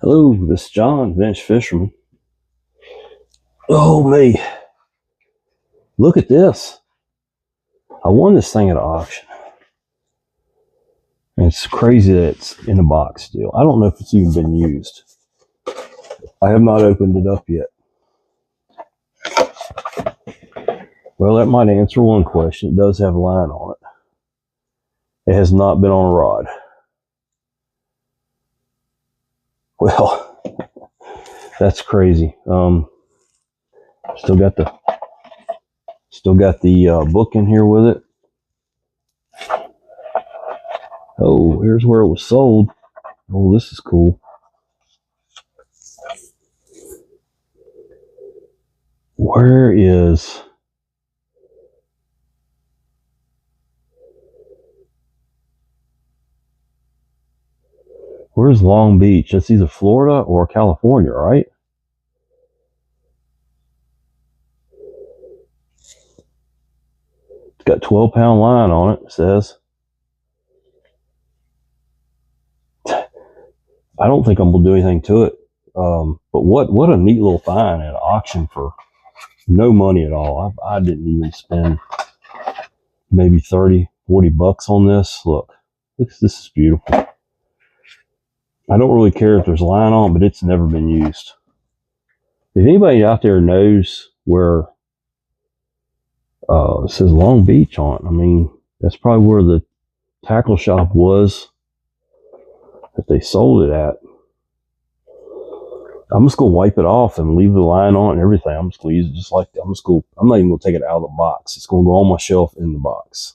Hello, this is John, Vintage Fisherman. Oh, me. Look at this. I won this thing at an auction. And it's crazy that it's in a box still. I don't know if it's even been used. I have not opened it up yet. Well, that might answer one question. It does have a line on it. It has not been on a rod. Well, that's crazy. Still got the book in here with it. Oh, here's where it was sold. Oh, this is cool. Where's Long Beach? That's either Florida or California, right? It's got 12-pound line on it, it says. I don't think I'm going to do anything to it. But what a neat little find at an auction for no money at all. I didn't even spend maybe 30, 40 bucks on this. Look, this is beautiful. I don't really care if there's line on it, but it's never been used. If anybody out there knows where it says Long Beach on it, I mean, that's probably where the tackle shop was that they sold it at. I'm just gonna wipe it off and leave the line on and everything. I'm just gonna use it just like that. I'm not even gonna take it out of the box. It's gonna go on my shelf in the box.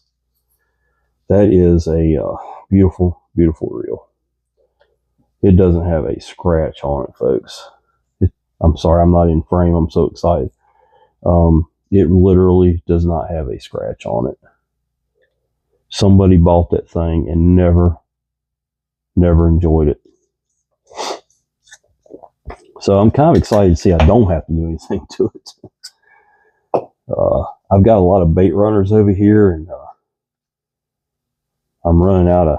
That is a beautiful, beautiful reel. It doesn't have a scratch on it, folks. I'm sorry, I'm not in frame. I'm so excited. It literally does not have a scratch on it. Somebody bought that thing and never enjoyed it. So I'm kind of excited to see I don't have to do anything to it. I've got a lot of bait runners over here, and I'm running out of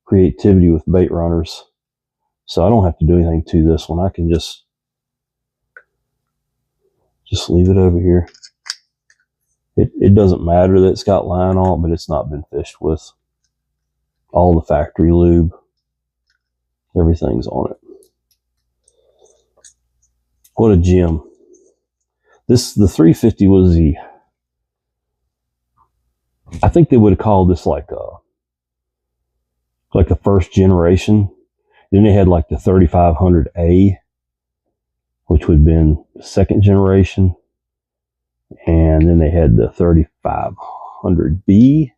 creativity with bait runners. So I don't have to do anything to this one. I can just leave it over here. It doesn't matter that it's got line on it, but it's not been fished with. All the factory lube, everything's on it. What a gem. The 350 was I think they would have called this like a first generation. Then they had like the 3500A, which would have been the second generation. And then they had the 3500B.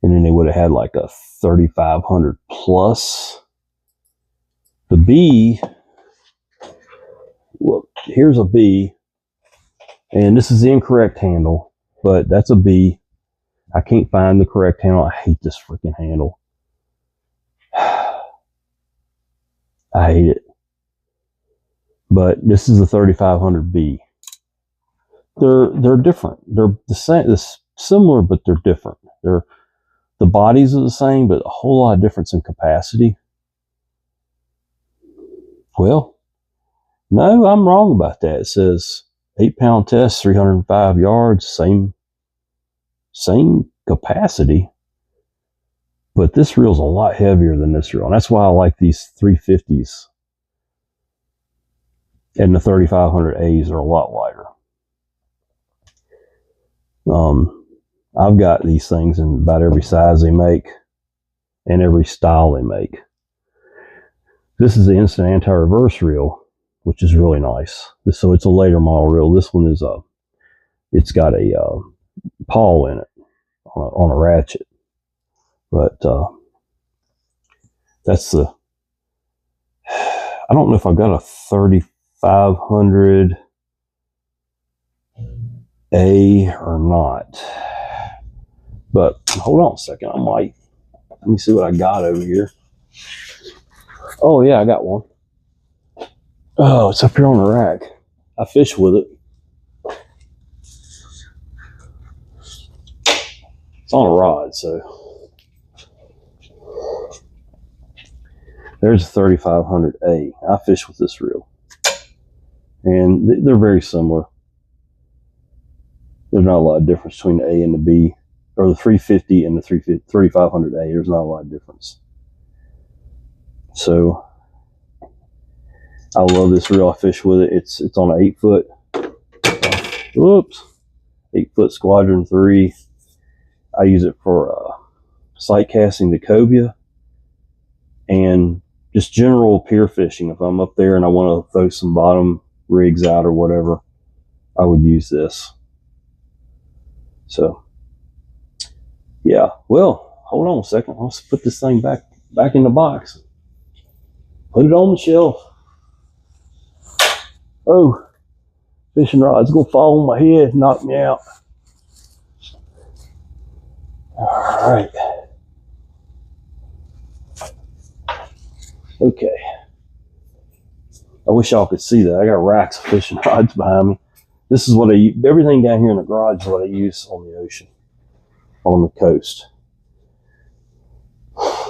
And then they would have had like a 3500 plus. The B, look, here's a B. And this is the incorrect handle, but that's a B. I can't find the correct handle. I hate this freaking handle. I hate it. But this is the 3500B. They're different. They're the same, similar, but they're different. The bodies are the same, but a whole lot of difference in capacity. Well, no, I'm wrong about that. It says 8-pound test, 305 yards, same capacity. But this reel's a lot heavier than this reel. And that's why I like these 350s. And the 3500As are a lot lighter. I've got these things in about every size they make and every style they make. This is the instant anti-reverse reel, which is really nice. So it's a later model reel. This one is it's got a pawl in it on a ratchet. But that's the, I don't know if I've got a 3500A or not. But hold on a second. Let me see what I got over here. Oh yeah, I got one. Oh, it's up here on the rack. I fish with it. It's on a rod, so. There's a 3500A. I fish with this reel, and they're very similar. There's not a lot of difference between the A and the B, or the 350 and the 3500A. There's not a lot of difference. So I love this reel. I fish with it. It's on an 8-foot. Whoops, 8-foot Squadron 3. I use it for sight casting the cobia and just general pier fishing. If I'm up there and I want to throw some bottom rigs out or whatever, I would use this. So yeah, well, hold on a second. Let's put this thing back in the box. Put it on the shelf. Oh, fishing rod's gonna fall on my head, knock me out. All right. Okay. I wish y'all could see that. I got racks of fishing rods behind me. This is what I use. Everything down here in the garage is what I use on the ocean, on the coast.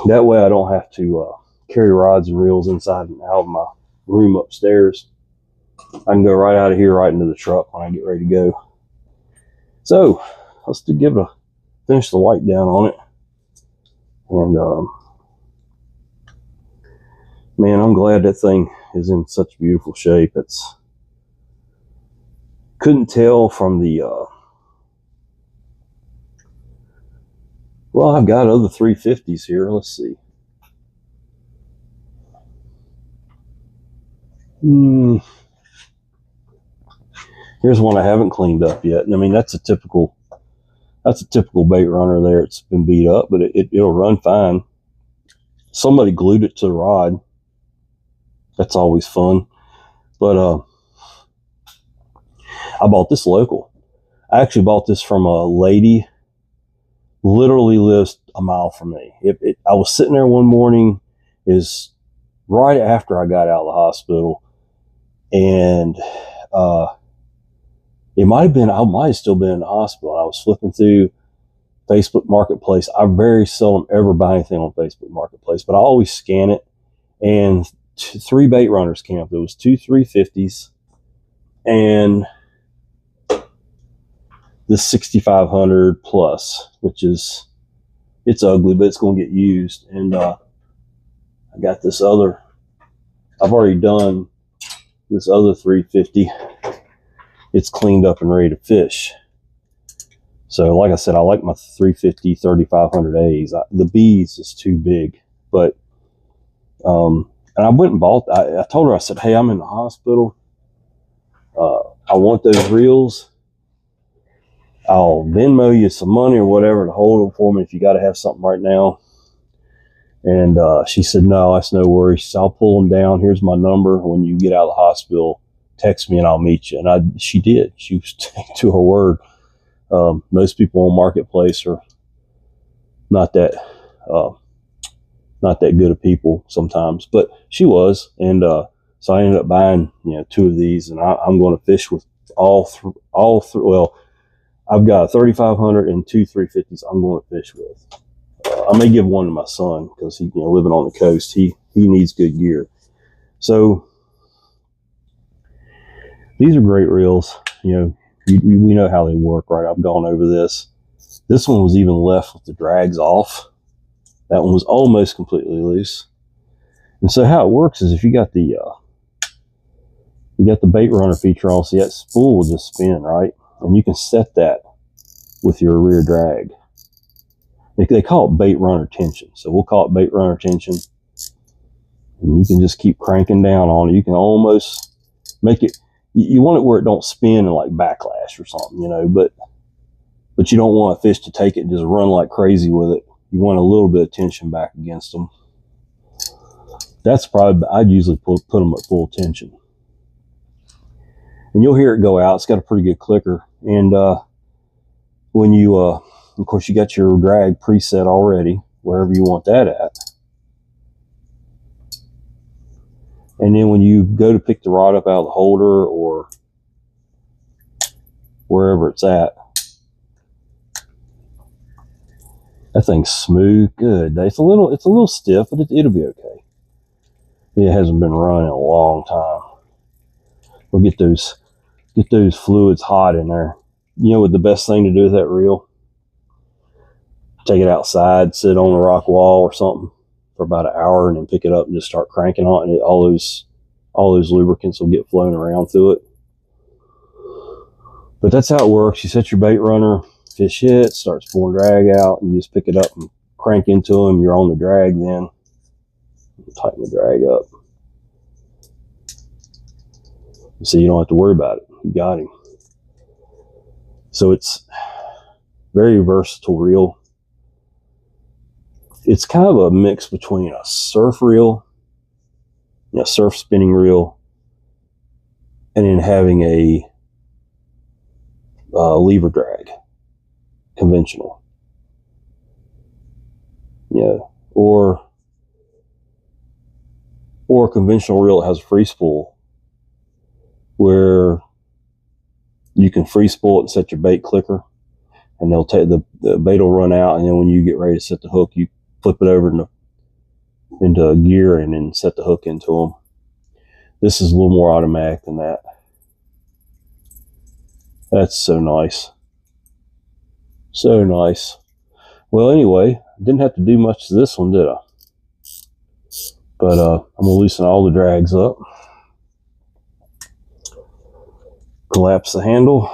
That way I don't have to carry rods and reels inside and out of my room upstairs. I can go right out of here, right into the truck when I get ready to go. So let's finish the white down on it. And man, I'm glad that thing is in such beautiful shape. Couldn't tell from the well, I've got other 350s here. Let's see. Here's one I haven't cleaned up yet. And I mean, that's a typical Baitrunner there. It's been beat up, but it'll run fine. Somebody glued it to the rod. That's always fun. But I bought this local. I actually bought this from a lady literally lives a mile from me. I was sitting there one morning, is right after I got out of the hospital, and I might have still been in the hospital. I was flipping through Facebook Marketplace. I very seldom ever buy anything on Facebook Marketplace, but I always scan it. And 3 Baitrunners came up. There was 2 350s and this 6500 plus, which is, it's ugly, but it's going to get used. And I got this other, I've already done this other 350. It's cleaned up and ready to fish. So like I said, I like my 350 3500As. The B's is too big, but and I went and bought, I told her, I said, hey, I'm in the hospital. I want those reels. I'll Venmo you some money or whatever to hold them for me if you got to have something right now. And she said, no, that's no worries. She said, I'll pull them down. Here's my number. When you get out of the hospital, text me and I'll meet you. And she did. She was to her word. Most people on Marketplace are not that good of people sometimes, but she was. And so I ended up buying 2 of these, and I'm going to fish with all three. Well, I've got a 3500 and 2 350s I'm going to fish with. I may give one to my son because he, living on the coast, he needs good gear. So these are great reels. We know how they work, right? I've gone over this. This one was even left with the drags off. That one was almost completely loose. And so how it works is if you got the Baitrunner feature on, see that spool will just spin, right? And you can set that with your rear drag. They call it Baitrunner tension. So we'll call it Baitrunner tension. And you can just keep cranking down on it. You can almost make it, you want it where it don't spin and like backlash or something, but you don't want a fish to take it and just run like crazy with it. You want a little bit of tension back against them. That's probably, I'd usually put them at full tension. And you'll hear it go out. It's got a pretty good clicker. And when you, of course, you got your drag preset already, wherever you want that at. And then when you go to pick the rod up out of the holder or wherever it's at, that thing's smooth, good. It's a little stiff, but it'll be okay. It hasn't been run in a long time. We'll get those fluids hot in there. You know what the best thing to do with that reel? Take it outside, sit on a rock wall or something for about an hour, and then pick it up and just start cranking on it. And all those lubricants will get flowing around through it. But that's how it works. You set your bait runner, fish hit, starts pulling drag out, and you just pick it up and crank into them. You're on the drag then. Tighten the drag up. So you don't have to worry about it. You got him. So it's very versatile reel. It's kind of a mix between a surf reel, a surf spinning reel, and then having a lever drag, conventional. Or a conventional reel that has a free spool, where you can free spool it and set your bait clicker, and they'll take the bait will run out, and then when you get ready to set the hook, you flip it over into a gear and then set the hook into them. This is a little more automatic than that. That's so nice. So nice. Well, anyway, I didn't have to do much to this one, did I? But I'm going to loosen all the drags up. Collapse the handle.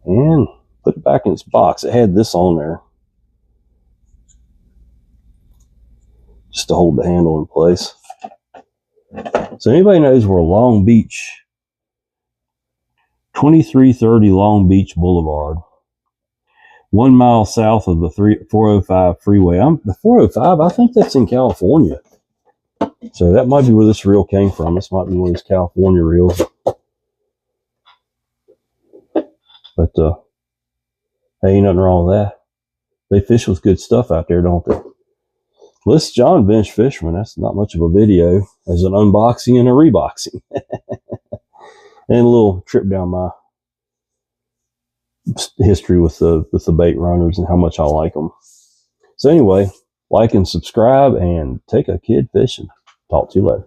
And put it back in its box. It had this on there, just to hold the handle in place. So anybody knows where Long Beach, 2330 Long Beach Boulevard, 1 mile south of the 405 freeway. The 405, I think that's in California. So that might be where this reel came from. This might be one of these California reels. But hey, ain't nothing wrong with that. They fish with good stuff out there, don't they? Well, this is John Bench Fisherman. That's not much of a video. There's an unboxing and a reboxing. And a little trip down my history with the bait runners and how much I like them. So anyway, like and subscribe and take a kid fishing. Talk to you later.